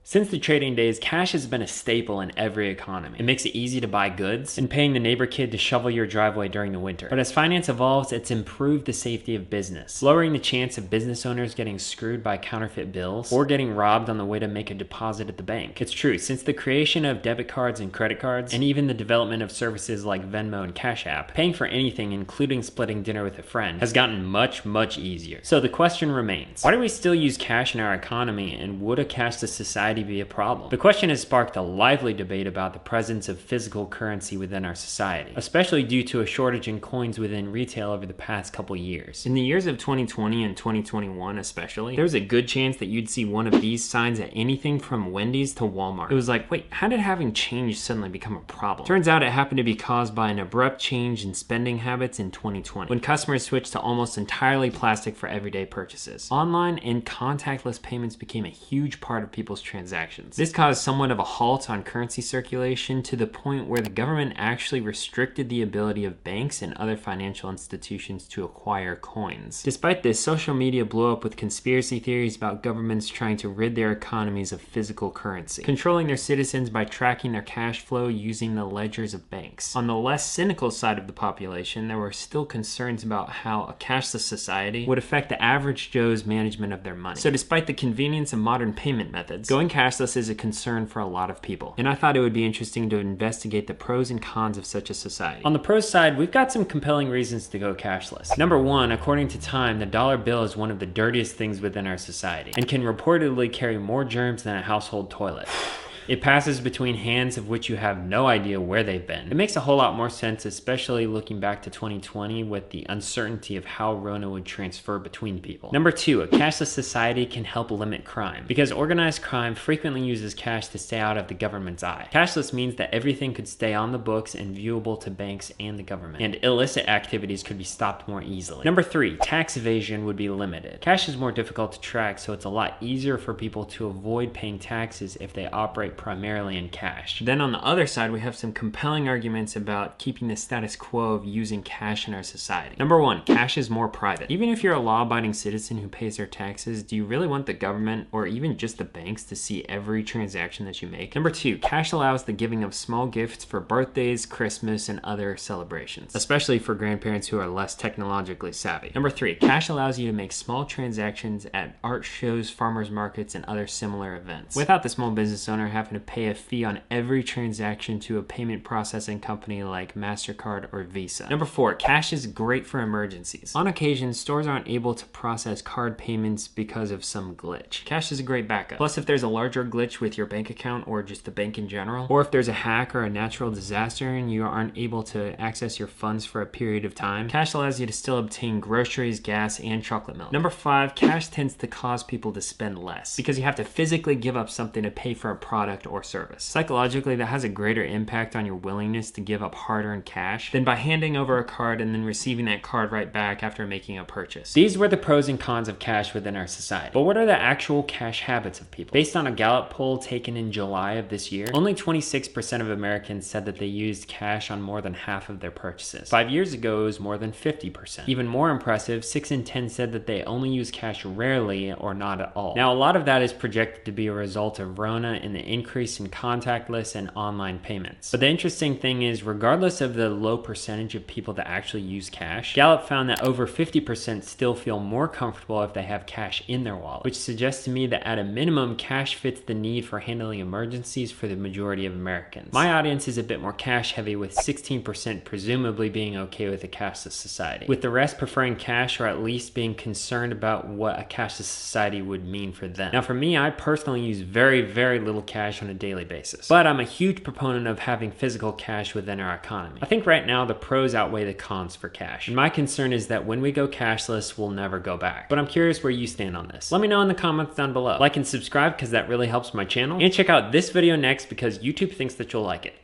Since the trading days, cash has been a staple in every economy. It makes it easy to buy goods and paying the neighbor kid to shovel your driveway during the winter. But as finance evolves, it's improved the safety of business, lowering the chance of business owners getting screwed by counterfeit bills or getting robbed on the way to make a deposit at the bank. It's true, since the creation of debit cards and credit cards, and even the development of services like Venmo and Cash App, paying for anything, including splitting dinner with a friend, has gotten much easier. So the question remains, why do we still use cash in our economy, and would a cashless society be a problem? The question has sparked a lively debate about the presence of physical currency within our society, especially due to a shortage in coins within retail over the past couple years. In the years of 2020 and 2021 especially, there was a good chance that you'd see one of these signs at anything from Wendy's to Walmart. It was like, wait, how did having change suddenly become a problem? Turns out it happened to be caused by an abrupt change in spending habits in 2020, when customers switched to almost entirely plastic for everyday purchases. Online and contactless payments became a huge part of people's transactions. This caused somewhat of a halt on currency circulation, to the point where the government actually restricted the ability of banks and other financial institutions to acquire coins. Despite this, social media blew up with conspiracy theories about governments trying to rid their economies of physical currency, controlling their citizens by tracking their cash flow using the ledgers of banks. On the less cynical side of the population, there were still concerns about how a cashless society would affect the average Joe's management of their money. So despite the convenience of modern payment methods, going cashless is a concern for a lot of people, and I thought it would be interesting to investigate the pros and cons of such a society. On the pros side, we've got some compelling reasons to go cashless. Number one, according to Time, the dollar bill is one of the dirtiest things within our society, and can reportedly carry more germs than a household toilet. It passes between hands of which you have no idea where they've been. It makes a whole lot more sense, especially looking back to 2020 with the uncertainty of how Rona would transfer between people. Number two, a cashless society can help limit crime, because organized crime frequently uses cash to stay out of the government's eye. Cashless means that everything could stay on the books and viewable to banks and the government, and illicit activities could be stopped more easily. Number three, tax evasion would be limited. Cash is more difficult to track, so it's a lot easier for people to avoid paying taxes if they operate primarily in cash. Then on the other side, we have some compelling arguments about keeping the status quo of using cash in our society. Number one, cash is more private. Even if you're a law-abiding citizen who pays their taxes, do you really want the government or even just the banks to see every transaction that you make? Number two, cash allows the giving of small gifts for birthdays, Christmas, and other celebrations, especially for grandparents who are less technologically savvy. Number three, cash allows you to make small transactions at art shows, farmers markets, and other similar events, without the small business owner having to pay a fee on every transaction to a payment processing company like MasterCard or Visa. Number four, cash is great for emergencies. On occasion, stores aren't able to process card payments because of some glitch. Cash is a great backup. Plus, if there's a larger glitch with your bank account or just the bank in general, or if there's a hack or a natural disaster and you aren't able to access your funds for a period of time, cash allows you to still obtain groceries, gas, and chocolate milk. Number five, cash tends to cause people to spend less, because you have to physically give up something to pay for a product or service. Psychologically, that has a greater impact on your willingness to give up hard-earned cash than by handing over a card and then receiving that card right back after making a purchase. These were the pros and cons of cash within our society. But what are the actual cash habits of people? Based on a Gallup poll taken in July of this year, only 26% of Americans said that they used cash on more than half of their purchases. 5 years ago, it was more than 50%. Even more impressive, 6 in 10 said that they only use cash rarely or not at all. Now, a lot of that is projected to be a result of Rona and the increase in contactless and online payments. But the interesting thing is, regardless of the low percentage of people that actually use cash, Gallup found that over 50% still feel more comfortable if they have cash in their wallet, which suggests to me that at a minimum, cash fits the need for handling emergencies for the majority of Americans. My audience is a bit more cash heavy, with 16% presumably being okay with a cashless society, with the rest preferring cash or at least being concerned about what a cashless society would mean for them. Now for me, I personally use very little cash on a daily basis, but I'm a huge proponent of having physical cash within our economy. I think right now the pros outweigh the cons for cash, and my concern is that when we go cashless, we'll never go back. But I'm curious where you stand on this. Let me know in the comments down below. Like and subscribe because that really helps my channel, and check out this video next because YouTube thinks that you'll like it.